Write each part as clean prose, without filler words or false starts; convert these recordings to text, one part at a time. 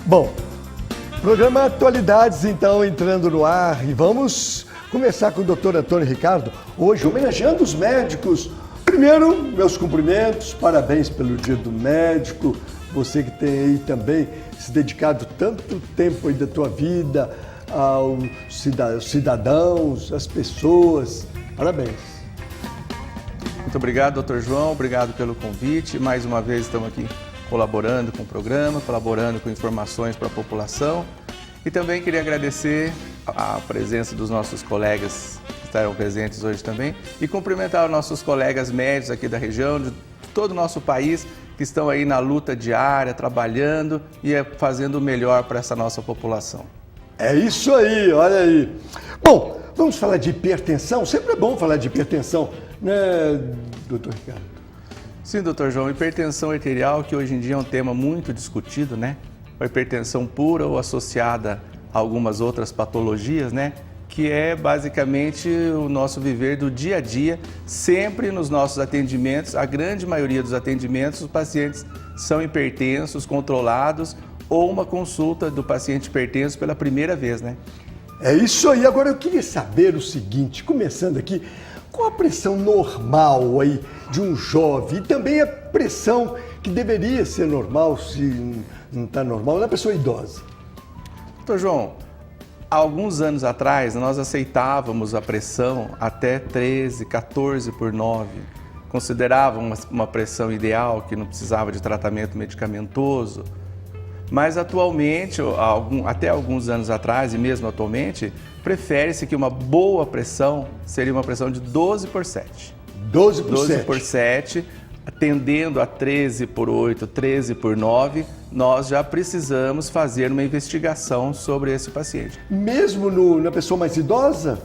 Bom, programa Atualidades, então, entrando no ar. E vamos começar com o Dr. Antônio Ricardo, hoje homenageando os médicos. Primeiro, meus cumprimentos, parabéns pelo Dia do Médico. Você que tem aí também se dedicado tanto tempo aí da tua vida aos cidadãos, às pessoas. Parabéns. Muito obrigado, doutor João, obrigado pelo convite. Mais uma vez estamos aqui colaborando com o programa, colaborando com informações para a população. E também queria agradecer a presença dos nossos colegas que estarão presentes hoje também e cumprimentar os nossos colegas médicos aqui da região, de todo o nosso país, que estão aí na luta diária, trabalhando e fazendo o melhor para essa nossa população. É isso aí, olha aí. Bom, vamos falar de hipertensão? Sempre é bom falar de hipertensão, né, doutor Ricardo? Sim, doutor João, hipertensão arterial, que hoje em dia é um tema muito discutido, né? A hipertensão pura ou associada a algumas outras patologias, né? Que é basicamente o nosso viver do dia a dia, sempre nos nossos atendimentos, a grande maioria dos atendimentos, os pacientes são hipertensos, controlados, ou uma consulta do paciente hipertenso pela primeira vez, né? É isso aí. Agora eu queria saber o seguinte, começando aqui, qual a pressão normal aí de um jovem e também a pressão que deveria ser normal, se não está normal, na pessoa idosa? Doutor João, há alguns anos atrás nós aceitávamos a pressão até 13, 14 por 9. Considerávamos uma pressão ideal, que não precisava de tratamento medicamentoso. Mas atualmente, até alguns anos atrás e mesmo atualmente, prefere-se que uma boa pressão seria uma pressão de 12 por 7. 12 por 12 7. por 7, tendendo a 13 por 8, 13 por 9, nós já precisamos fazer uma investigação sobre esse paciente. Mesmo na pessoa mais idosa?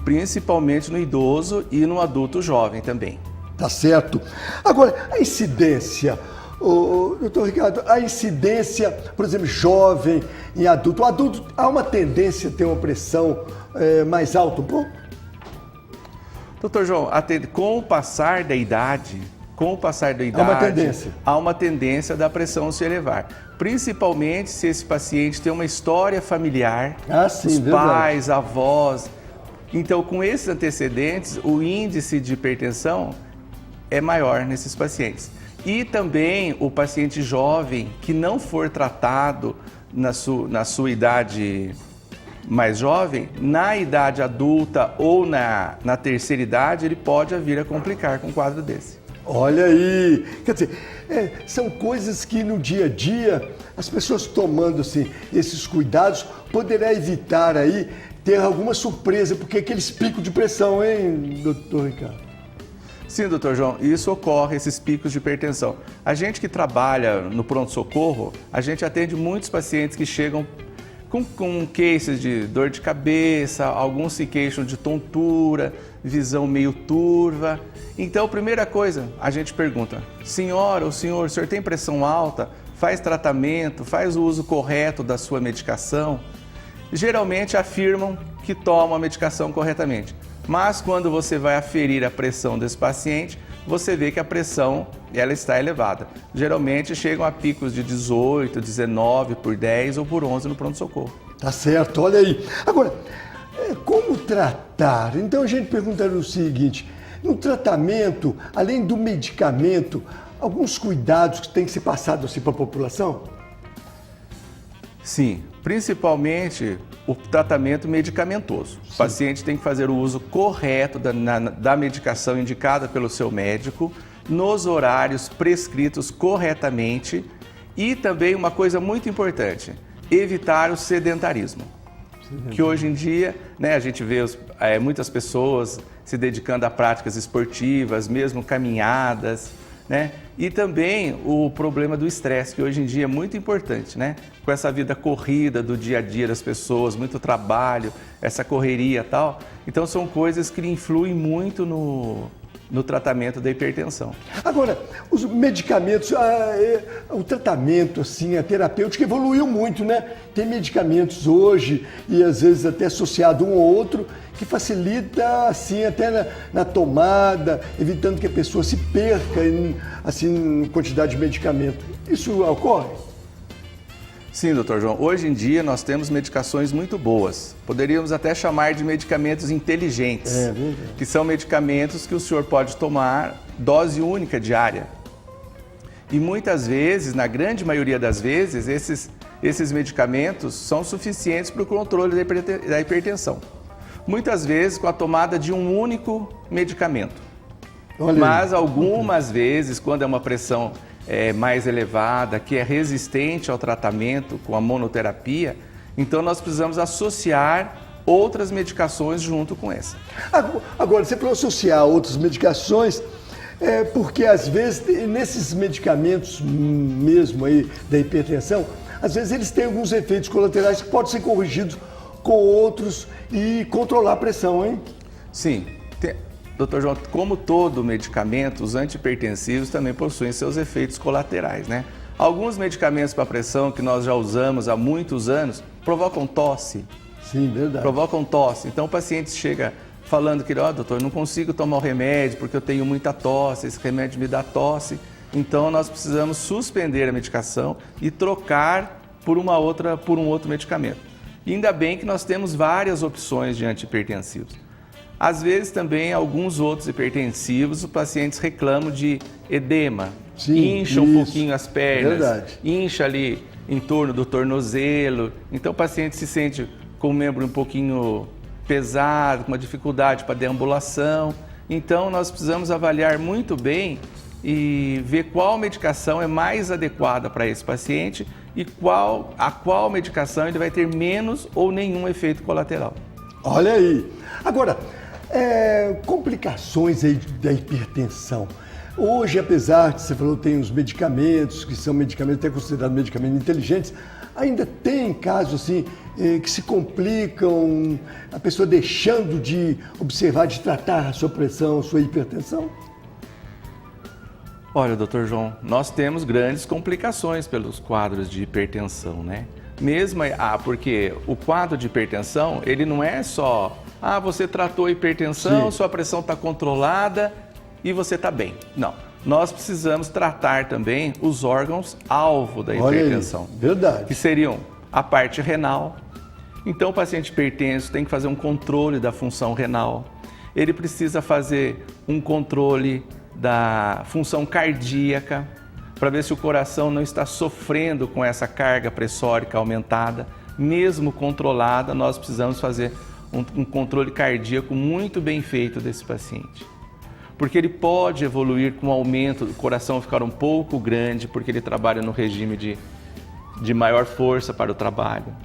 Principalmente no idoso e no adulto jovem também. Tá certo. Agora, a incidência, doutor Ricardo, a incidência, por exemplo, jovem e adulto. O adulto, há uma tendência a ter uma pressão mais alta um pouco? Doutor João, com o passar da idade, há uma tendência da pressão se elevar. Principalmente se esse paciente tem uma história familiar, os pais, avós. Então, com esses antecedentes, o índice de hipertensão é maior nesses pacientes. E também o paciente jovem que não for tratado na sua idade mais jovem, na idade adulta ou na terceira idade, ele pode vir a complicar com um quadro desse. Olha aí, quer dizer, são coisas que no dia a dia, as pessoas tomando assim, esses cuidados, poderá evitar aí ter alguma surpresa, porque aqueles picos de pressão, hein, doutor Ricardo? Sim, doutor João, isso ocorre, esses picos de hipertensão. A gente que trabalha no pronto-socorro, a gente atende muitos pacientes que chegam com cases de dor de cabeça, alguns se queixam de tontura, visão meio turva. Então, primeira coisa, a gente pergunta, senhora ou senhor, o senhor tem pressão alta? Faz tratamento? Faz o uso correto da sua medicação? Geralmente afirmam que tomam a medicação corretamente. Mas quando você vai aferir a pressão desse paciente, você vê que a pressão ela está elevada. Geralmente chegam a picos de 18, 19 por 10 ou por 11 no pronto-socorro. Tá certo, olha aí. Agora, como tratar? Então a gente perguntaria o seguinte, no tratamento, além do medicamento, alguns cuidados que têm que ser passados assim para a população? Sim, principalmente o tratamento medicamentoso. Sim. O paciente tem que fazer o uso correto da medicação indicada pelo seu médico, nos horários prescritos corretamente e também uma coisa muito importante, evitar o sedentarismo. Que hoje em dia, né, a gente vê muitas pessoas se dedicando a práticas esportivas, mesmo caminhadas, né? E também o problema do estresse, que hoje em dia é muito importante, né? Com essa vida corrida do dia a dia das pessoas, muito trabalho, essa correria e tal. Então são coisas que influem muito no tratamento da hipertensão. Agora, os medicamentos, o tratamento, assim, a terapêutica evoluiu muito, né? Tem medicamentos hoje, e às vezes até associado um ou outro, que facilita, assim, até na tomada, evitando que a pessoa se perca, assim, em quantidade de medicamento. Isso ocorre? Sim, doutor João. Hoje em dia nós temos medicações muito boas. Poderíamos até chamar de medicamentos inteligentes, que são medicamentos que o senhor pode tomar dose única diária. E muitas vezes, na grande maioria das vezes, esses medicamentos são suficientes para o controle da hipertensão. Muitas vezes com a tomada de um único medicamento. Mas algumas vezes, quando é uma pressão mais elevada, que é resistente ao tratamento com a monoterapia, então nós precisamos associar outras medicações junto com essa. Agora, você falou associar outras medicações, porque às vezes nesses medicamentos mesmo aí da hipertensão, às vezes eles têm alguns efeitos colaterais que podem ser corrigidos com outros e controlar a pressão, hein? Sim. Doutor João, como todo medicamento, os antihipertensivos também possuem seus efeitos colaterais, né? Alguns medicamentos para pressão que nós já usamos há muitos anos provocam tosse. Sim, verdade. Provocam tosse. Então o paciente chega falando que, doutor, eu não consigo tomar o remédio porque eu tenho muita tosse, esse remédio me dá tosse. Então nós precisamos suspender a medicação e trocar por um outro medicamento. E ainda bem que nós temos várias opções de antihipertensivos. Às vezes também alguns outros hipertensivos, os pacientes reclamam de edema, incha um pouquinho as pernas, incha ali em torno do tornozelo. Então o paciente se sente com o membro um pouquinho pesado, com uma dificuldade para deambulação. Então nós precisamos avaliar muito bem e ver qual medicação é mais adequada para esse paciente e a qual medicação ele vai ter menos ou nenhum efeito colateral. Olha aí! Agora, complicações aí da hipertensão. Hoje, apesar de você falou, tem os medicamentos, que são medicamentos até considerados medicamentos inteligentes, ainda tem casos assim que se complicam, a pessoa deixando de observar, de tratar a sua pressão, a sua hipertensão? Olha, doutor João, nós temos grandes complicações pelos quadros de hipertensão, né? Porque o quadro de hipertensão, ele não é só, você tratou a hipertensão, sua pressão está controlada e você está bem. Não, nós precisamos tratar também os órgãos-alvo da hipertensão. Olha aí, verdade. Que seriam a parte renal. Então o paciente hipertenso tem que fazer um controle da função renal. Ele precisa fazer um controle da função cardíaca, para ver se o coração não está sofrendo com essa carga pressórica aumentada. Mesmo controlada, nós precisamos fazer um controle cardíaco muito bem feito desse paciente. Porque ele pode evoluir com o aumento do coração ficar um pouco grande, porque ele trabalha no regime de maior força para o trabalho.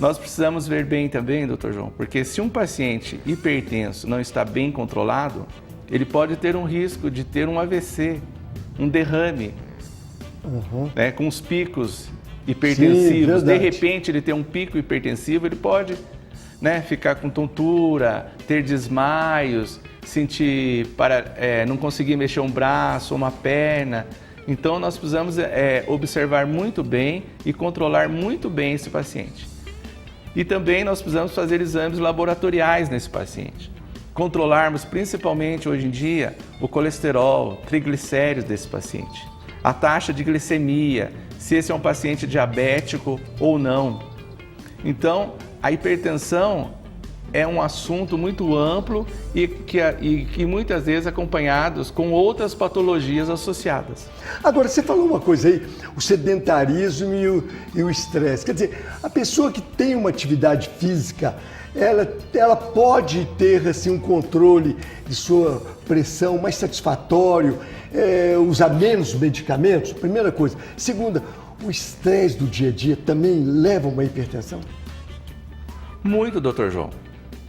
Nós precisamos ver bem também, doutor João, porque se um paciente hipertenso não está bem controlado, ele pode ter um risco de ter um AVC, um derrame, né, com os picos hipertensivos. Sim, de repente ele tem um pico hipertensivo, ele pode, né, ficar com tontura, ter desmaios, sentir não conseguir mexer um braço ou uma perna. Então nós precisamos observar muito bem e controlar muito bem esse paciente. E também nós precisamos fazer exames laboratoriais nesse paciente. Controlarmos principalmente hoje em dia o colesterol, triglicéridos desse paciente, a taxa de glicemia, se esse é um paciente diabético ou não. Então, a hipertensão é um assunto muito amplo e que muitas vezes acompanhados com outras patologias associadas. Agora, você falou uma coisa aí, o sedentarismo e o estresse. Quer dizer, a pessoa que tem uma atividade física, ela pode ter assim, um controle de sua pressão mais satisfatório, usar menos medicamentos, primeira coisa. Segunda, o estresse do dia a dia também leva a uma hipertensão? Muito, doutor João,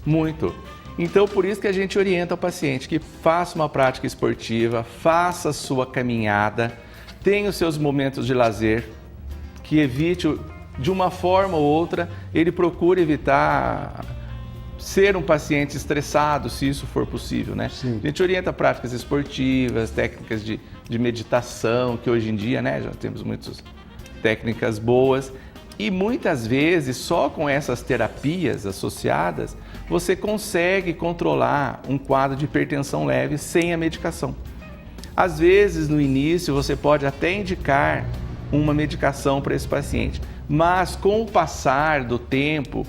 muito. Então, por isso que a gente orienta o paciente que faça uma prática esportiva, faça a sua caminhada, tenha os seus momentos de lazer, que evite, de uma forma ou outra, ele procure evitar ser um paciente estressado, se isso for possível, né? Sim. A gente orienta práticas esportivas, técnicas de meditação, que hoje em dia, né, já temos muitas técnicas boas. E muitas vezes, só com essas terapias associadas, você consegue controlar um quadro de hipertensão leve sem a medicação. Às vezes, no início, você pode até indicar uma medicação para esse paciente, Mas com o passar do tempo,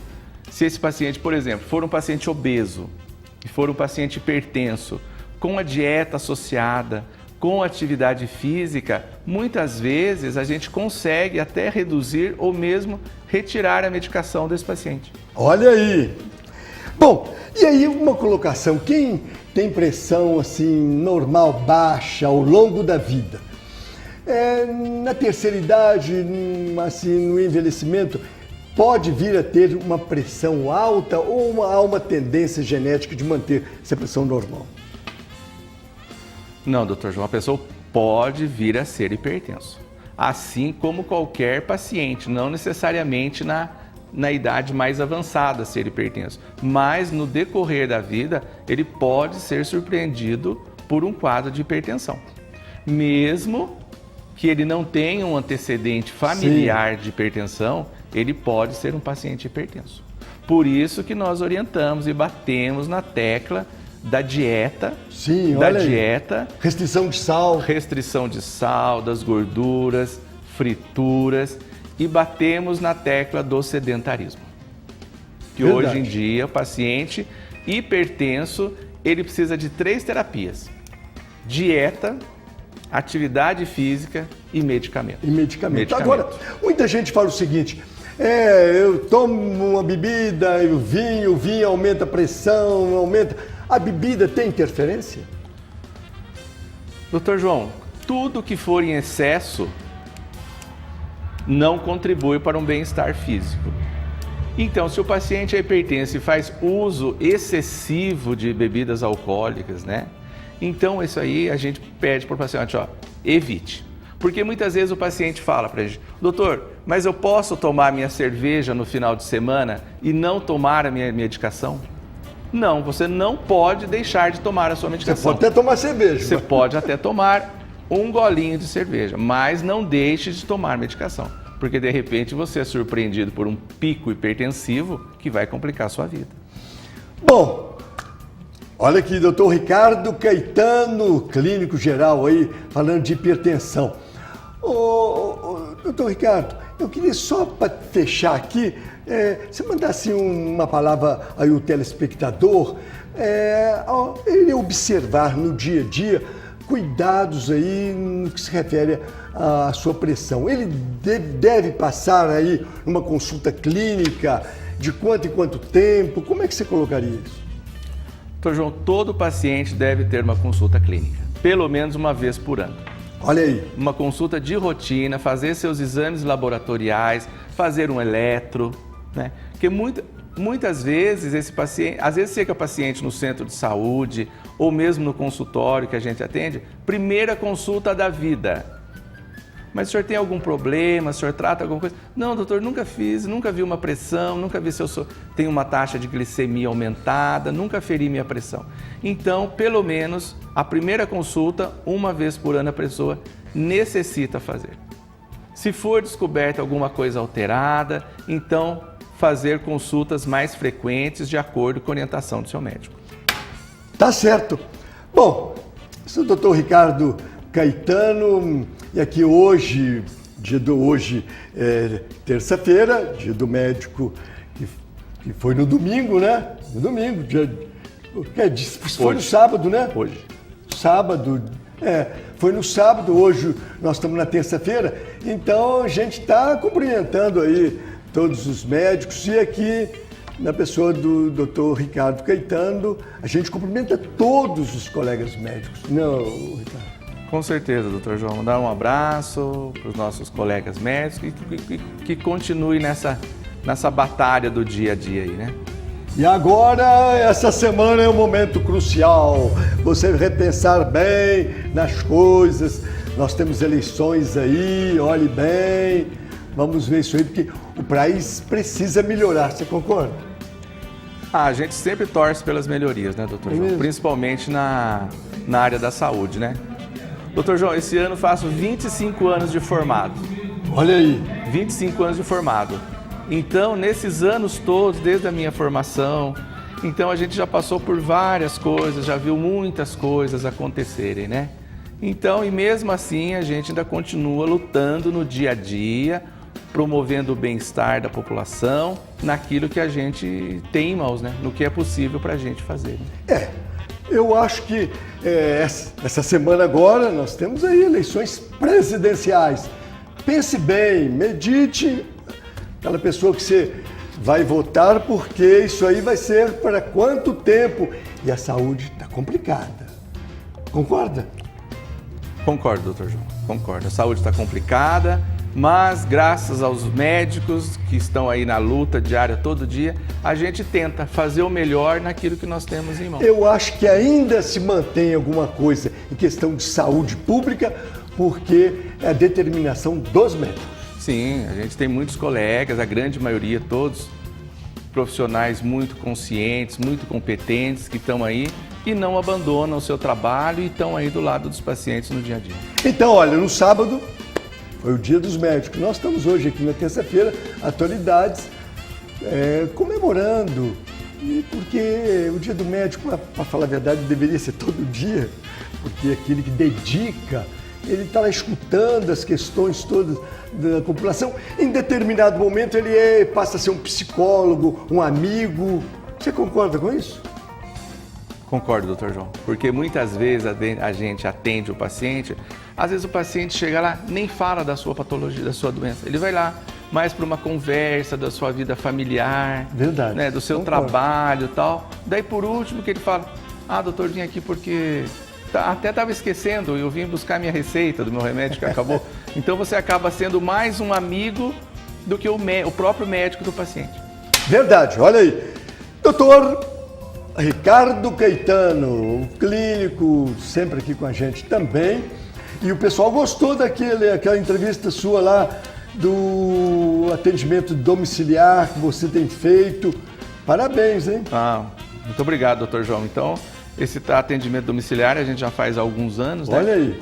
se esse paciente, por exemplo, for um paciente obeso, e for um paciente hipertenso, com a dieta associada, com a atividade física, muitas vezes a gente consegue até reduzir ou mesmo retirar a medicação desse paciente. Olha aí! Bom, e aí uma colocação, quem tem pressão assim normal, baixa ao longo da vida, na terceira idade, assim, no envelhecimento, pode vir a ter uma pressão alta ou há uma tendência genética de manter essa pressão normal? Não, doutor João, a pessoa pode vir a ser hipertenso, assim como qualquer paciente, não necessariamente na idade mais avançada ser hipertenso, mas no decorrer da vida ele pode ser surpreendido por um quadro de hipertensão, mesmo que ele não tenha um antecedente familiar de hipertensão, ele pode ser um paciente hipertenso. Por isso que nós orientamos e batemos na tecla da dieta, restrição de sal, das gorduras, frituras, e batemos na tecla do sedentarismo. Que Verdade. Hoje em dia o paciente hipertenso, ele precisa de 3 terapias: dieta, atividade física e medicamento. Agora, muita gente fala o seguinte, eu tomo uma bebida, o vinho aumenta a pressão, aumenta... A bebida tem interferência? Doutor João, tudo que for em excesso não contribui para um bem-estar físico. Então, se o paciente é hipertenso e faz uso excessivo de bebidas alcoólicas, né? Então, isso aí a gente pede para o paciente, evite. Porque muitas vezes o paciente fala para a gente, doutor, mas eu posso tomar minha cerveja no final de semana e não tomar a minha medicação? Não, você não pode deixar de tomar a sua medicação. Você pode até tomar cerveja. Você pode até tomar um golinho de cerveja, mas não deixe de tomar medicação, porque de repente você é surpreendido por um pico hipertensivo que vai complicar a sua vida. Bom, olha aqui, doutor Ricardo Caetano, clínico geral aí, falando de hipertensão. Doutor Ricardo, eu queria só para fechar aqui, você mandasse uma palavra aí ao telespectador, ele observar no dia a dia cuidados aí no que se refere à sua pressão. Ele deve passar aí uma consulta clínica de quanto em quanto tempo? Como é que você colocaria isso? Doutor João, todo paciente deve ter uma consulta clínica, pelo menos uma vez por ano. Olha aí. Uma consulta de rotina, fazer seus exames laboratoriais, fazer um eletro, né? Porque muitas vezes esse paciente, às vezes chega o paciente no centro de saúde ou mesmo no consultório que a gente atende, primeira consulta da vida. Mas o senhor tem algum problema, o senhor trata alguma coisa? Não, doutor, nunca vi uma pressão, nunca vi se eu tenho uma taxa de glicemia aumentada, nunca feri minha pressão. Então, pelo menos, a primeira consulta, uma vez por ano a pessoa necessita fazer. Se for descoberta alguma coisa alterada, então fazer consultas mais frequentes de acordo com a orientação do seu médico. Tá certo. Bom, sou o doutor Ricardo Caetano e aqui hoje, terça-feira, dia do médico, que foi no domingo, né? No domingo, foi no sábado, né? Hoje. Sábado, foi no sábado, hoje nós estamos na terça-feira, então a gente está cumprimentando aí todos os médicos e aqui na pessoa do Dr. Ricardo Caetano, a gente cumprimenta todos os colegas médicos, não, Ricardo? Com certeza, doutor João. Dar um abraço para os nossos colegas médicos e que continue nessa batalha do dia a dia aí, né? E agora, essa semana é um momento crucial. Você repensar bem nas coisas. Nós temos eleições aí, olhe bem. Vamos ver isso aí, porque o país precisa melhorar. Você concorda? A gente sempre torce pelas melhorias, né, doutor João? Principalmente na área da saúde, né? Doutor João, esse ano faço 25 anos de formado. Olha aí. 25 anos de formado. Então, nesses anos todos, desde a minha formação, então a gente já passou por várias coisas, já viu muitas coisas acontecerem, né? Então, e mesmo assim, a gente ainda continua lutando no dia a dia promovendo o bem-estar da população, naquilo que a gente tem em mãos, né? No que é possível para a gente fazer. Eu acho que essa semana agora nós temos aí eleições presidenciais. Pense bem, medite aquela pessoa que você vai votar, porque isso aí vai ser para quanto tempo? E a saúde está complicada. Concorda? Concordo, doutor João, concordo. A saúde está complicada, mas graças aos médicos que estão aí na luta diária todo dia, a gente tenta fazer o melhor naquilo que nós temos em mãos. Eu acho que ainda se mantém alguma coisa em questão de saúde pública, porque é a determinação dos médicos. Sim, a gente tem muitos colegas, a grande maioria, todos profissionais muito conscientes, muito competentes, que estão aí e não abandonam o seu trabalho e estão aí do lado dos pacientes no dia a dia. Então, olha, no sábado foi o Dia dos Médicos. Nós estamos hoje aqui na terça-feira, atualidades, comemorando, porque o Dia do Médico, para falar a verdade, deveria ser todo dia, porque aquele que dedica, ele está lá escutando as questões todas da população. Em determinado momento ele passa a ser um psicólogo, um amigo. Você concorda com isso? Concordo, doutor João, porque muitas vezes a gente atende o paciente, às vezes o paciente chega lá, nem fala da sua patologia, da sua doença, ele vai lá mais para uma conversa da sua vida familiar, verdade, né, do seu trabalho e tal. Daí por último que ele fala, doutor, vim aqui porque até estava esquecendo, eu vim buscar minha receita do meu remédio que acabou. Então você acaba sendo mais um amigo do que o próprio médico do paciente. Verdade, olha aí. Doutor Ricardo Caetano, o clínico, sempre aqui com a gente também. E o pessoal gostou daquela entrevista sua lá do atendimento domiciliar que você tem feito. Parabéns, hein? Muito obrigado, doutor João. Então, esse atendimento domiciliar a gente já faz há alguns anos, olha aí,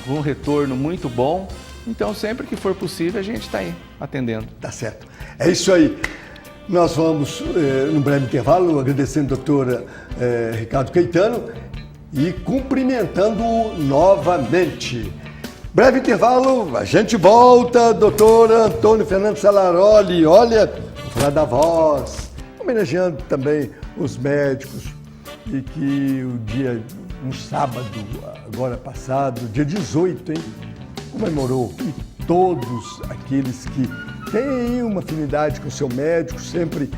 com um retorno muito bom. Então, sempre que for possível, a gente está aí atendendo. Tá certo. É isso aí. Nós vamos, num breve intervalo, agradecendo o doutor Ricardo Caetano e cumprimentando-o novamente. Breve intervalo, a gente volta, doutor Antônio Fernando Salaroli, olha, vou falar da voz, homenageando também os médicos, e que no sábado, agora passado, dia 18, comemorou, e todos aqueles que têm uma afinidade com o seu médico sempre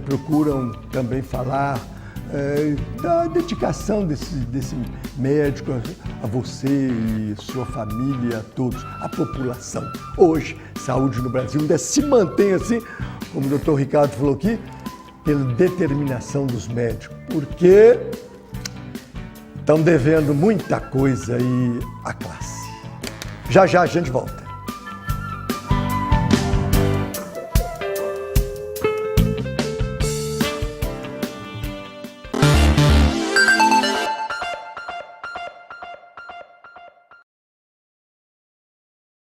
procuram também falar da dedicação desse médico a você e sua família, a todos, a população. Hoje, saúde no Brasil ainda se mantém assim, como o doutor Ricardo falou aqui, pela determinação dos médicos, porque estão devendo muita coisa aí à classe. Já já a gente volta.